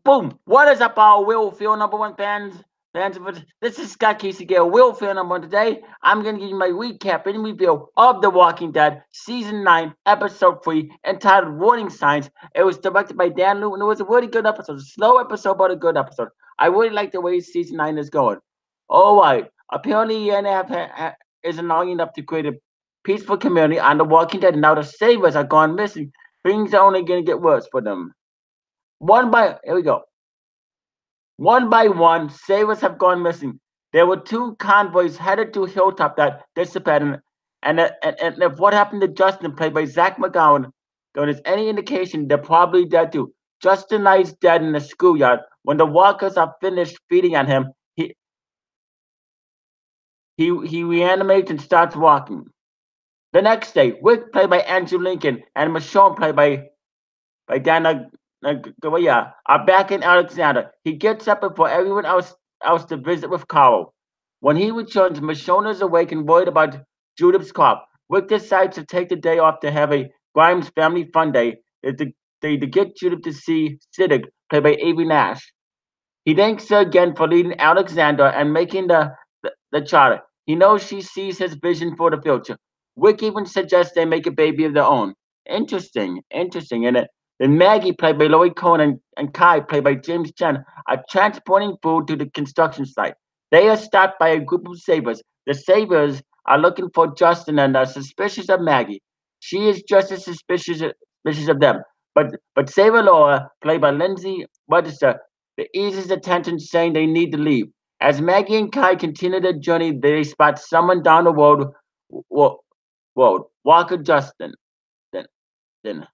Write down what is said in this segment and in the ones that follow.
Boom! What is up, our Will Feel number one fans? Fans of it. This is Scott Casey Gale. Will Feel number one today. I'm gonna give you my recap and review of The Walking Dead season 9, episode 3, entitled "Warning Signs." It was directed by Dan Liu, and it was a really good episode. A slow episode, but a good episode. I really like the way season 9 is going. All right. Apparently, NF isn't long enough to create a peaceful community on The Walking Dead. Now the Savers are gone missing. Things are only gonna get worse for them. Here we go. One by one, sailors have gone missing. There were two convoys headed to Hilltop that disappeared, and if what happened to Justin, played by Zach McGowan, there is any indication, they're probably dead too. Justin lies dead in the schoolyard. When the walkers are finished feeding on him, he reanimates and starts walking. The next day, Rick, played by Andrew Lincoln, and Michonne, played by Dana Garia, are back in Alexander. He gets up before everyone else to visit with Carl. When he returns, Michonne is awake and worried about Judith's crop. Rick decides to take the day off to have a Grimes family fun day to get Judith to see Siddiq, played by Avery Nash. He thanks her again for leading Alexander and making the charter. He knows she sees his vision for the future. Rick even suggests they make a baby of their own. Interesting. And then Maggie, played by Laurie Cohen, and Kai, played by James Chen, are transporting food to the construction site. They are stopped by a group of savers. The savers are looking for Justin and are suspicious of Maggie. She is just as suspicious of them. But Saver Laura, played by Lindsay Register, eases the tension, saying they need to leave. As Maggie and Kai continue their journey, they spot someone down the road. Walker Justin. Then, then.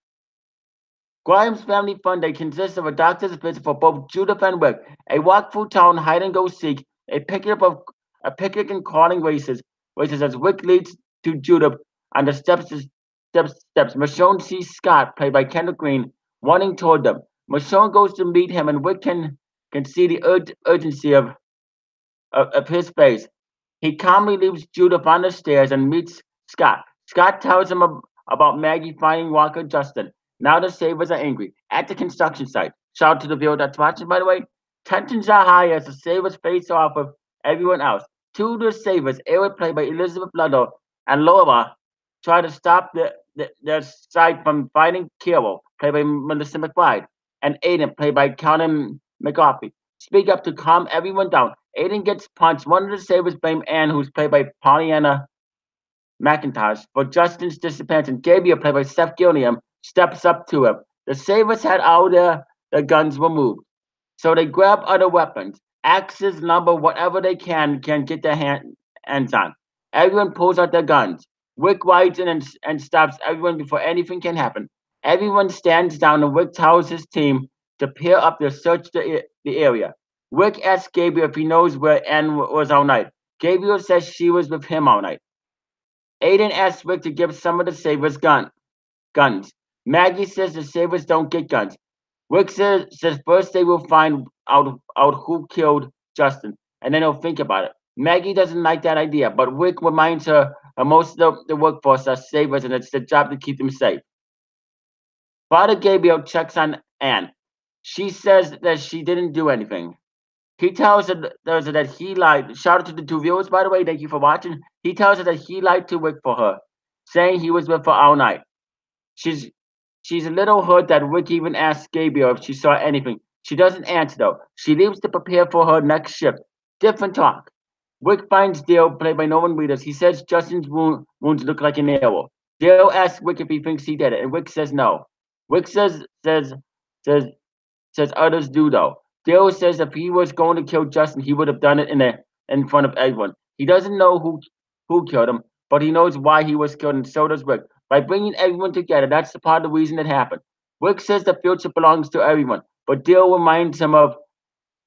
Grimes' family fun day consists of a doctor's visit for both Judith and Rick, a walk through town hide and go seek, a picnic and crawling races as Rick leads to Judith on the steps. Michonne sees Scott, played by Kendall Green, running toward them. Michonne goes to meet him, and Rick can see the urgency of his face. He calmly leaves Judith on the stairs and meets Scott. Scott tells him about Maggie finding Walker Justin. Now the Savers are angry. At the construction site, shout out to the viewer that's watching, by the way. Tensions are high as the Savers face off with everyone else. Two of the Savers, Eric, played by Elizabeth Ludlow, and Laura, try to stop their side from fighting Carol, played by Melissa McBride, and Aiden, played by Conan McGoffey. Speak up to calm everyone down. Aiden gets punched. One of the Sabres blame Anne, who's played by Pollyanna McIntosh, for Justin's disappearance, and Gabriel, played by Seth Gilliam, steps up to him. The Sabres had all their guns removed, so they grab other weapons, axes, lumber, whatever they can get their hands on. Everyone pulls out their guns. Rick rides in and stops everyone before anything can happen. Everyone stands down, and Rick tells his team to pair up to search the area. Rick asks Gabriel if he knows where Anne was all night. Gabriel says she was with him all night. Aiden asks Rick to give some of the Sabres guns. Maggie says the Sabres don't get guns. Rick says first they will find out who killed Justin, and then they'll think about it. Maggie doesn't like that idea, but Rick reminds her that most of the workforce are Sabres, and it's their job to keep them safe. Father Gabriel checks on Anne. She says that she didn't do anything. He tells her that he lied. Shout out to the two viewers, by the way. Thank you for watching. He tells her that he lied to Rick for her, saying he was with her all night. She's she's a little hurt that Rick even asked Gabriel if she saw anything. She doesn't answer though. She leaves to prepare for her next shift. Different talk. Rick finds Dale, played by Norman Reedus. He says Justin's wounds look like an arrow. Dale asks Rick if he thinks he did it, and Rick says no. Rick says says others do though. Dale says if he was going to kill Justin, he would have done it in front of everyone. He doesn't know who killed him, but he knows why he was killed, and so does Rick. By bringing everyone together, that's the part of the reason it happened. Rick says the future belongs to everyone, but Dale reminds him of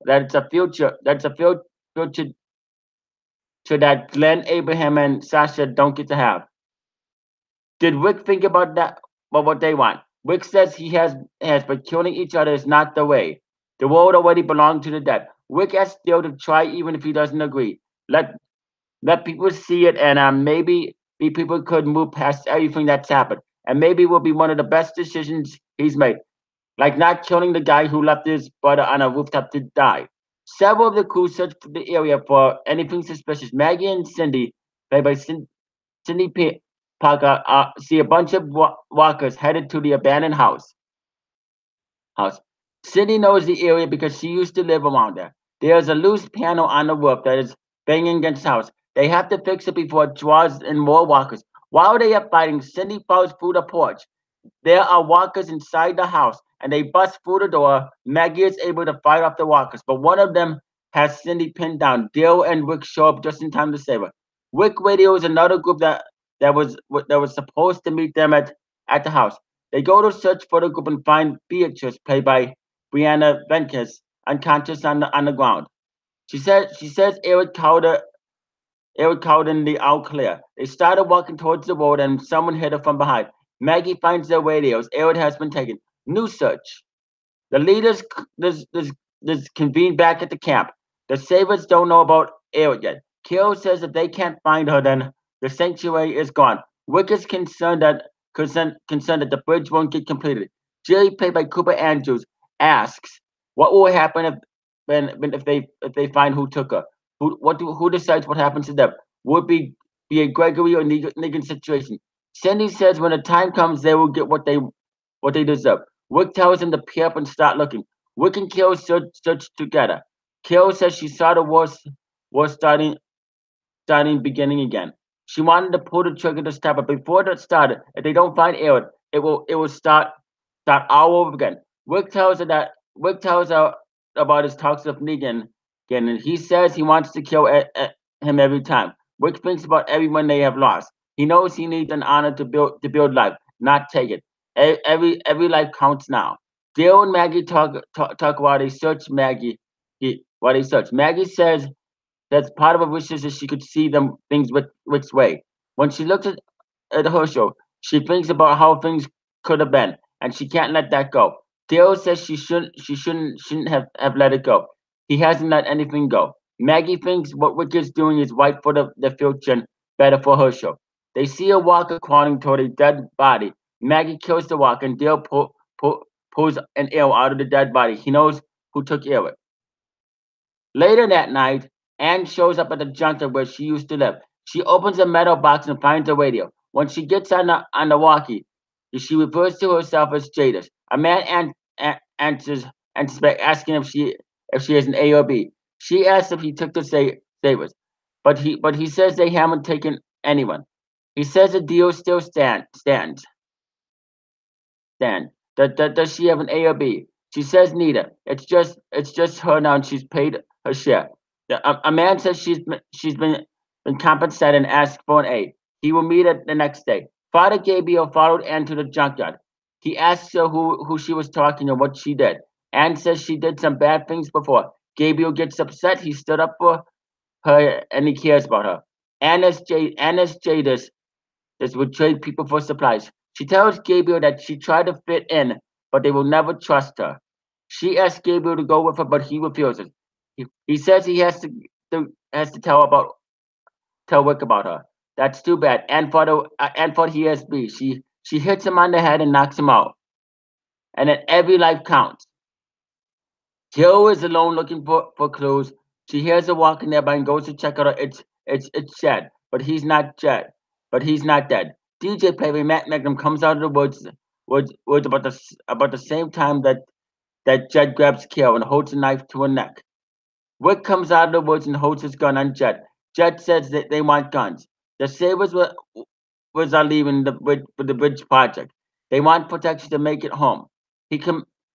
that it's a future that Glenn, Abraham, and Sasha don't get to have. Did Rick think about that? About what they want? Rick says he has, but killing each other is not the way. The world already belonged to the dead. Rick asks Dale to try even if he doesn't agree. Let let people see it, and maybe people could move past everything that's happened, and maybe it will be one of the best decisions he's made. like not killing the guy who left his brother on a rooftop to die. Several of the crew search the area for anything suspicious. Maggie and Cindy, played by Parker, see a bunch of walkers headed to the abandoned house. Cindy knows the area because she used to live around there. There's a loose panel on the roof that is banging against the house. They have to fix it before it draws in more walkers. While they are fighting, Cindy falls through the porch. There are walkers inside the house, and they bust through the door. Maggie is able to fight off the walkers, but one of them has Cindy pinned down. Dale and Rick show up just in time to save her. Rick radios another group that was supposed to meet them at the house. They go to search for the group and find Beatrice, played by Brianna Venkis, unconscious on the ground. She says Eric called in the all clear. They started walking towards the road and someone hit her from behind. Maggie finds their radios. Eric has been taken. New search. The leaders convene back at the camp. The Savers don't know about Eric yet. Kiro says if they can't find her, then the sanctuary is gone. Rick is concerned that the bridge won't get completed. Jerry, played by Cooper Andrews, asks, "What will happen if they find who took her? Who decides what happens to them? Would be a Gregory or Negan situation?" Cindy says when the time comes, they will get what they deserve. Rick tells him to pay up and start looking. Rick and Kiro search together. Kiro says she saw the war beginning again. She wanted to pull the trigger to stop it. Before that started, if they don't find Eric, it will start all over again. Rick tells her about his talks with Negan again, and he says he wants to kill him every time. Rick thinks about everyone they have lost. He knows he needs an honor to build life, not take it. Every life counts now. Dale and Maggie talk while they search while they search. Maggie says that part of her wishes is she could see them things which way. When she looks at Herschel, she thinks about how things could have been, and she can't let that go. Dale says she shouldn't have let it go. He hasn't let anything go. Maggie thinks what Rick is doing is right for the future and better for Herschel. They see a walker crawling toward a dead body. Maggie kills the walker, and Dale pulls an arrow out of the dead body. He knows who took Eric. Later that night, Anne shows up at the junkyard where she used to live. She opens a metal box and finds a radio. When she gets on the walkie, she refers to herself as Jadis. A man answers back asking if she is an A or B. She asks if he took the savers, but he says they haven't taken anyone. He says the deal still stands. Does she have an A or B? She says neither. It's just her now, and she's paid her share. A man says she's been compensated and asks for an A. He will meet her the next day. Father Gabriel followed Anne to the junkyard. He asks her who she was talking to and what she did. Anne says she did some bad things before. Gabriel gets upset. He stood up for her and he cares about her. Anna's Jadis would trade people for supplies. She tells Gabriel that she tried to fit in, but they will never trust her. She asks Gabriel to go with her, but he refuses. He says he has to tell Rick about her. That's too bad. And for he has B. She hits him on the head and knocks him out. And then every life counts. Joe is alone looking for clues. She hears her walking nearby and goes to check out her. It's Jed, but he's not Jed. But he's not dead. DJ player Matt Magnum comes out of the woods about the same time that Jed grabs Carol and holds a knife to her neck. Rick comes out of the woods and holds his gun on Jed. Jed says that they want guns. The Sabres are leaving for the bridge project. They want protection to make it home. He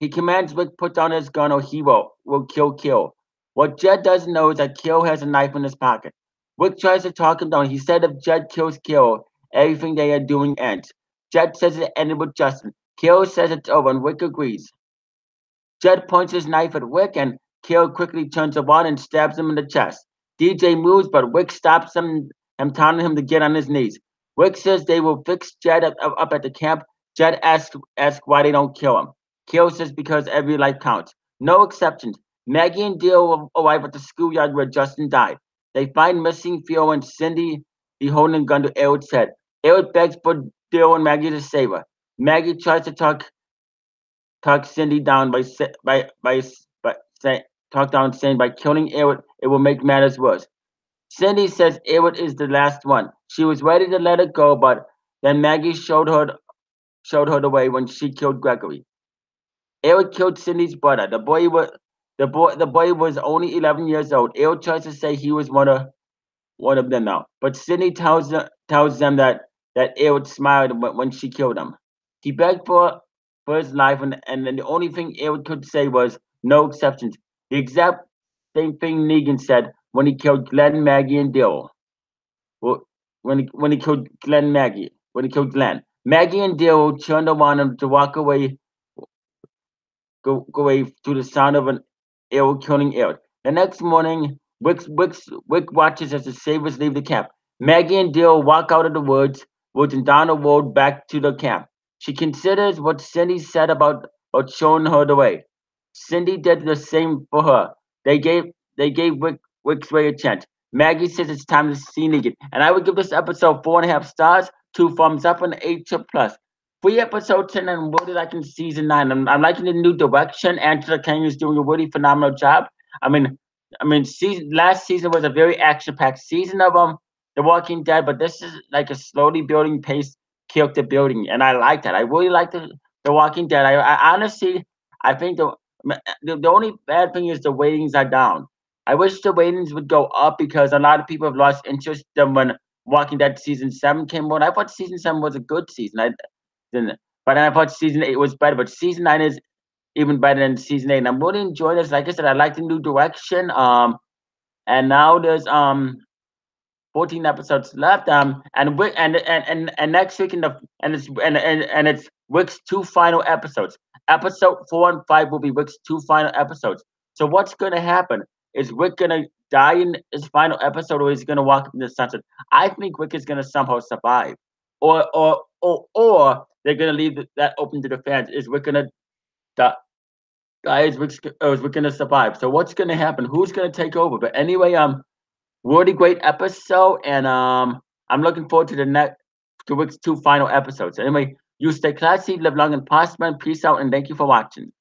commands Rick put down his gun or he will kill Kill. What Jed doesn't know is that Kill has a knife in his pocket. Rick tries to talk him down. He said if Jed kills Kill, everything they are doing ends. Jed says it ended with Justin. Kill says it's over and Rick agrees. Jed points his knife at Rick and Kill quickly turns around and stabs him in the chest. DJ moves, but Rick stops him and telling him to get on his knees. Rick says they will fix Jed up at the camp. Jed asks why they don't kill him. Kill says because every life counts. No exceptions. Maggie and Dale arrive at the schoolyard where Justin died. They find missing Theo and Cindy holding a gun to Eric's head. Eric begs for Dale and Maggie to save her. Maggie tries to talk talk Cindy down by saying talk down saying by killing Edward it will make matters worse. Cindy says Edward is the last one. She was ready to let it go, but then Maggie showed her the way when she killed Gregory. Edward killed Cindy's brother. The boy was only 11 years old. Edward tries to say he was one of them now, but Cindy tells them that Edward smiled when she killed him. He begged for his life, and then the only thing Edward could say was no exceptions. The exact same thing Negan said when he killed Glenn, Maggie, and Daryl. Well, when he killed Glenn, Maggie and Daryl turned around him to walk away, go away to the sound of an arrow killing Eric. The next morning, Wick watches as the Sabres leave the camp. Maggie and Daryl walk out of the woods and down the road back to the camp. She considers what Cindy said about showing her the way. Cindy did the same for her. They gave Wick's way a chance. Maggie says it's time to see Negan, and I would give this episode 4.5 stars, 2 thumbs up, and 8 plus. 3 episodes in and really liking season 9. I'm liking the new direction. Angela Kang is doing a really phenomenal job. I mean, last season was a very action-packed season of The Walking Dead, but this is like a slowly building pace character building, and I like that. I really like the Walking Dead. I honestly, I think the only bad thing is the ratings are down. I wish the ratings would go up because a lot of people have lost interest in when Walking Dead season 7 came out. I thought season 7 was a good season. Didn't. But I thought season 8 was better. But season 9 is even better than season 8. And I'm really enjoying this. Like I said, I like the new direction. And now there's 14 episodes left. And next week it's Rick's 2 final episodes. Episode 4 and 5 will be Rick's 2 final episodes. So what's gonna happen? Is Rick gonna die in his final episode, or is he gonna walk into the sunset? I think Rick is gonna somehow survive, or they're gonna leave that open to the fans. Is Rick gonna die? Is Rick gonna survive? So what's gonna happen? Who's gonna take over? But anyway, really great episode, and I'm looking forward to the next to Rick's 2 final episodes. Anyway, you stay classy, live long and prosper, and peace out, and thank you for watching.